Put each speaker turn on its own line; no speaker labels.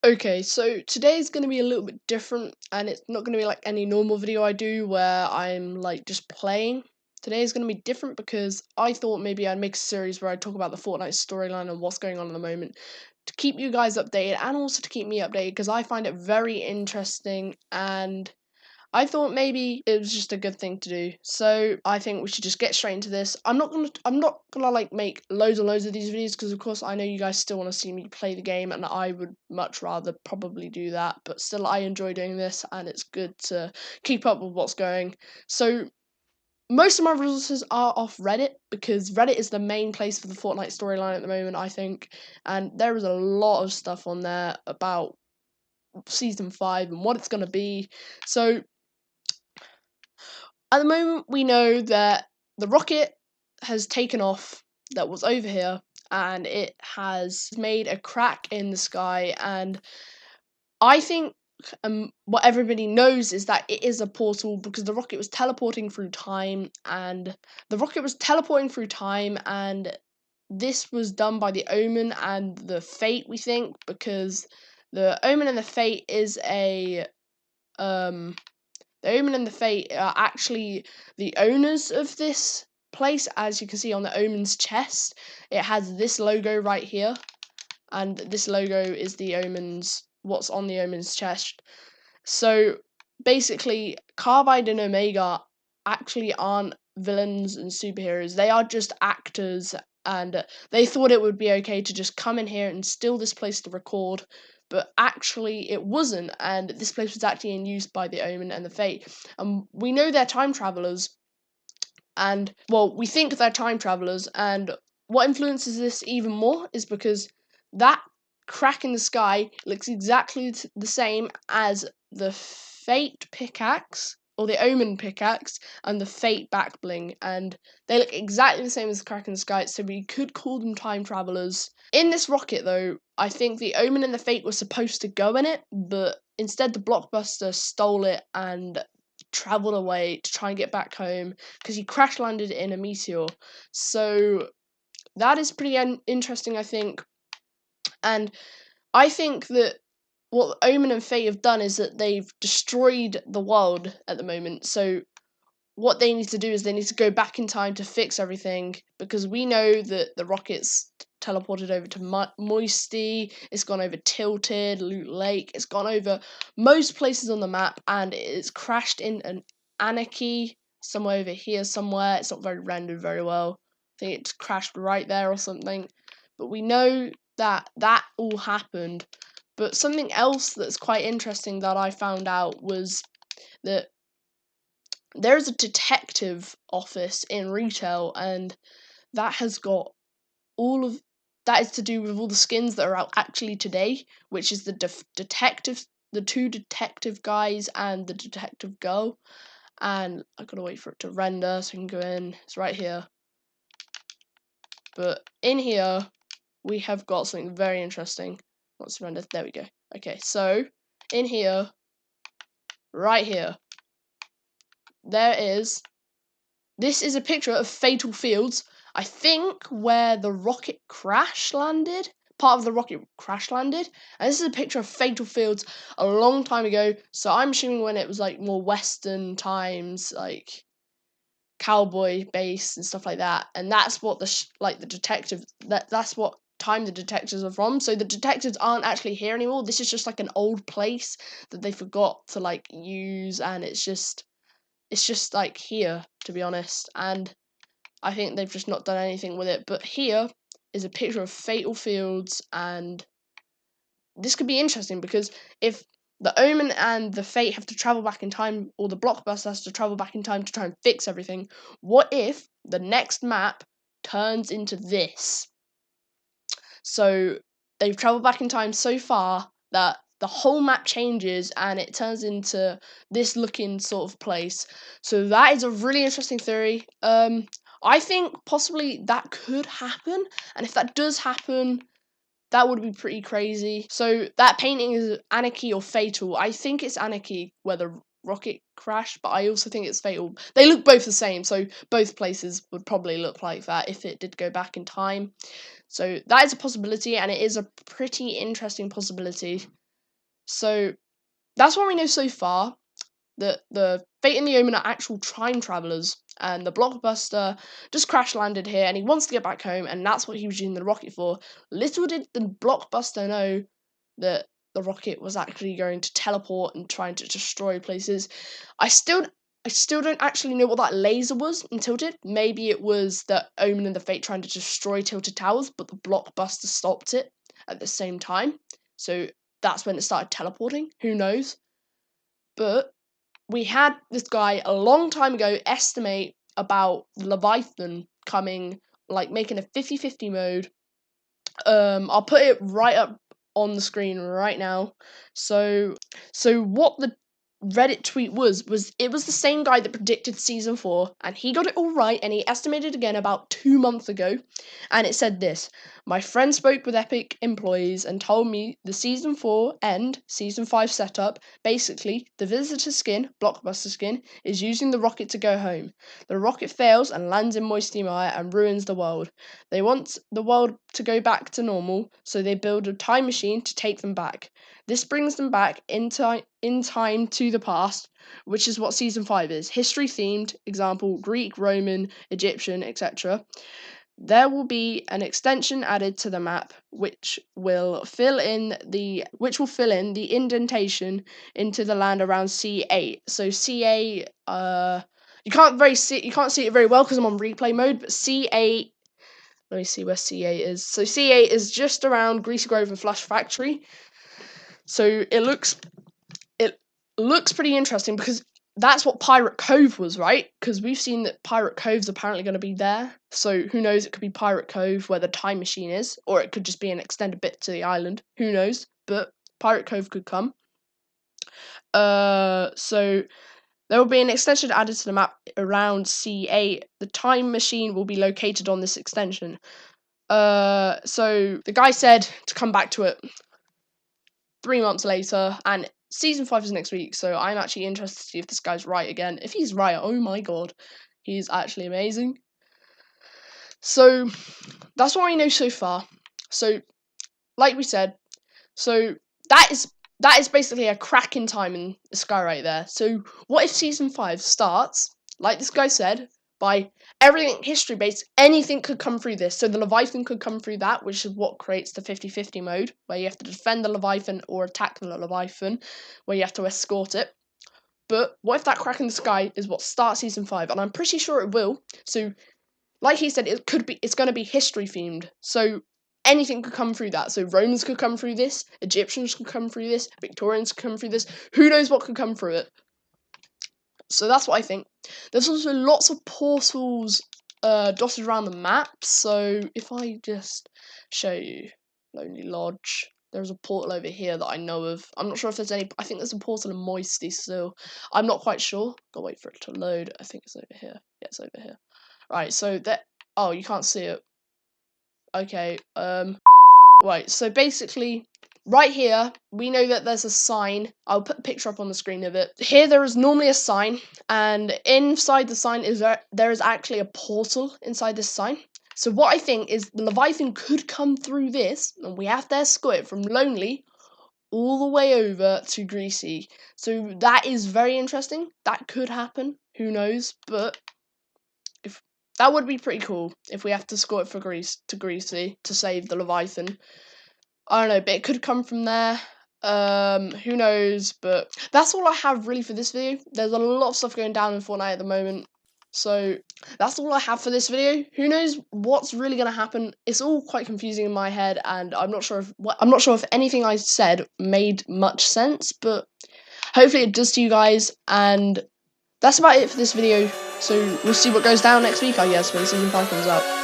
Okay, so today's going to be a little bit different, and it's not going to be like any normal video I do where I'm like just playing. Today's going to be different because I thought maybe I'd make a series where I talk about the Fortnite storyline and what's going on at the moment to keep you guys updated and also to keep me updated because I find it very interesting and I thought maybe it was just a good thing to do. So I think we should just get straight into this. I'm not gonna like make loads and loads of these videos because of course I know you guys still want to see me play the game and I would much rather probably do that, but still I enjoy doing this and it's good to keep up with what's going. So most of my resources are off Reddit because Reddit is the main place for the Fortnite storyline at the moment, I think, and there is a lot of stuff on there about season 5 and what it's going to be. So at the moment, we know that the rocket has taken off that was over here, and it has made a crack in the sky. And I think what everybody knows is that it is a portal because the rocket was teleporting through time, and this was done by the Omen and the Fate. We think because the Omen and the Fate is a the Omen and the Fate are actually the owners of this place. As you can see on the Omen's chest, it has this logo right here, and this logo is the Omen's, what's on the Omen's chest. So basically, Carbide and Omega actually aren't villains and superheroes. They are just actors, and they thought it would be okay to just come in here and steal this place to record, but actually it wasn't, and this place was actually in use by the Omen and the Fate. And we know they're time travelers, and well, we think they're time travelers, and what influences this even more is because that crack in the sky looks exactly the same as the Fate pickaxe or the Omen pickaxe and the Fate back bling, and they look exactly the same as the crack in the sky, so we could call them time travelers. In this rocket, though, I think the Omen and the Fate were supposed to go in it, but instead the Blockbuster stole it and traveled away to try and get back home because he crash landed in a meteor. So that is pretty interesting, I think. And I think that what Omen and Fate have done is that they've destroyed the world at the moment. So what they need to do is they need to go back in time to fix everything, because we know that the rocket's teleported over to Moisty, it's gone over Tilted, Loot Lake, it's gone over most places on the map, and it's crashed in an Anarchy somewhere over here somewhere. It's not very rendered very well. I think it's crashed right there or something. But we know that that all happened. But something else that's quite interesting that I found out was that there's a detective office in retail, and that has got all of that is to do with all the skins that are out actually today, which is the the two detective guys and the detective girl. And I gotta wait for it to render so we can go in. It's right here. But in here we have got something very interesting. What's rendered? There we go. Okay, so in here, right here, this is a picture of Fatal Fields, I think where the rocket crash landed. Part of the rocket crash landed. And this is a picture of Fatal Fields a long time ago. So I'm assuming when it was like more Western times, like cowboy base and stuff like that. And that's what the detective, that's what time the detectives are from. So the detectives aren't actually here anymore. This is just like an old place that they forgot to like use, and it's just like here, to be honest, and I think they've just not done anything with it. But here is a picture of Fatal Fields, and this could be interesting because if the Omen and the Fate have to travel back in time, or the Blockbuster has to travel back in time to try and fix everything, what if the next map turns into this? So they've traveled back in time so far that the whole map changes and it turns into this looking sort of place. So that is a really interesting theory. I think possibly that could happen, and if that does happen, that would be pretty crazy. So that painting is Anarchy or Fatal. I think it's Anarchy where the rocket crashed, but I also think it's Fatal. They look both the same, so both places would probably look like that if it did go back in time. So that is a possibility, and it is a pretty interesting possibility. So that's what we know so far. That the Fate and the Omen are actual time travelers, and the Blockbuster just crash landed here, and he wants to get back home, and that's what he was using the rocket for. Little did the Blockbuster know that the rocket was actually going to teleport and trying to destroy places. I still don't actually know what that laser was in Tilted. Maybe it was the Omen and the Fate trying to destroy Tilted Towers, but the Blockbuster stopped it at the same time. So that's when it started teleporting. Who knows? But we had this guy a long time ago estimate about Leviathan coming, like making a 50-50 mode. I'll put it right up on the screen right now. So what the Reddit tweet was it was the same guy that predicted season 4, and he got it all right, and he estimated again about 2 months ago, and it said this: my friend spoke with Epic employees and told me the season 4 and season 5 setup, basically the visitor skin, Blockbuster skin, is using the rocket to go home. The rocket fails and lands in Moisty Mire and ruins the world. They want the world to go back to normal, so they build a time machine to take them back. This brings them back in time to the past, which is what season 5 is. History themed, example Greek, Roman, Egyptian, etc. There will be an extension added to the map which will fill in the indentation into the land around C8. So C8 you can't see it very well because I'm on replay mode, but C8, let me see where C8 is. So C8 is just around Greasy Grove and Flush Factory. So it looks pretty interesting because that's what Pirate Cove was, right? Because we've seen that Pirate Cove's apparently going to be there. So who knows? It could be Pirate Cove where the time machine is, or it could just be an extended bit to the island. Who knows? But Pirate Cove could come. So there will be an extension added to the map around C8. The time machine will be located on this extension. So the guy said to come back to it 3 months later, and season 5 is next week, so I'm actually interested to see if this guy's right again. If he's right, oh my god, he's actually amazing. So that's what I know so far. So, like we said, so that is basically a crack in time in the sky right there. So what if season 5 starts, like this guy said, by everything history based, anything could come through this. So the Leviathan could come through that, which is what creates the 50-50 mode, where you have to defend the Leviathan or attack the Leviathan, where you have to escort it. But what if that crack in the sky is what starts season 5? And I'm pretty sure it will. So, like he said, it's going to be history themed. So anything could come through that. So Romans could come through this, Egyptians could come through this, Victorians could come through this. Who knows what could come through it? So that's what I think. There's also lots of portals dotted around the map. So if I just show you Lonely Lodge, there's a portal over here that I know of. I'm not sure if there's any. I think there's a portal in Moisty still. I'm not quite sure. Gotta wait for it to load. I think it's over here. Yeah, it's over here. Right, so that. Oh, you can't see it. Okay. Right. So basically, right here, we know that there's a sign. I'll put a picture up on the screen of it. Here, there is normally a sign, and inside the sign there is actually a portal inside this sign. So what I think is the Leviathan could come through this, and we have to escort it from Lonely all the way over to Greasy. So that is very interesting. That could happen. Who knows? But if that would be pretty cool if we have to escort it for Greasy to save the Leviathan. I don't know, but it could come from there. Who knows? But that's all I have really for this video. There's a lot of stuff going down in Fortnite at the moment. So that's all I have for this video. Who knows what's really gonna happen? It's all quite confusing in my head, and I'm not sure if anything I said made much sense, but hopefully it does to you guys. And that's about it for this video. So we'll see what goes down next week, I guess, when season 5 comes out.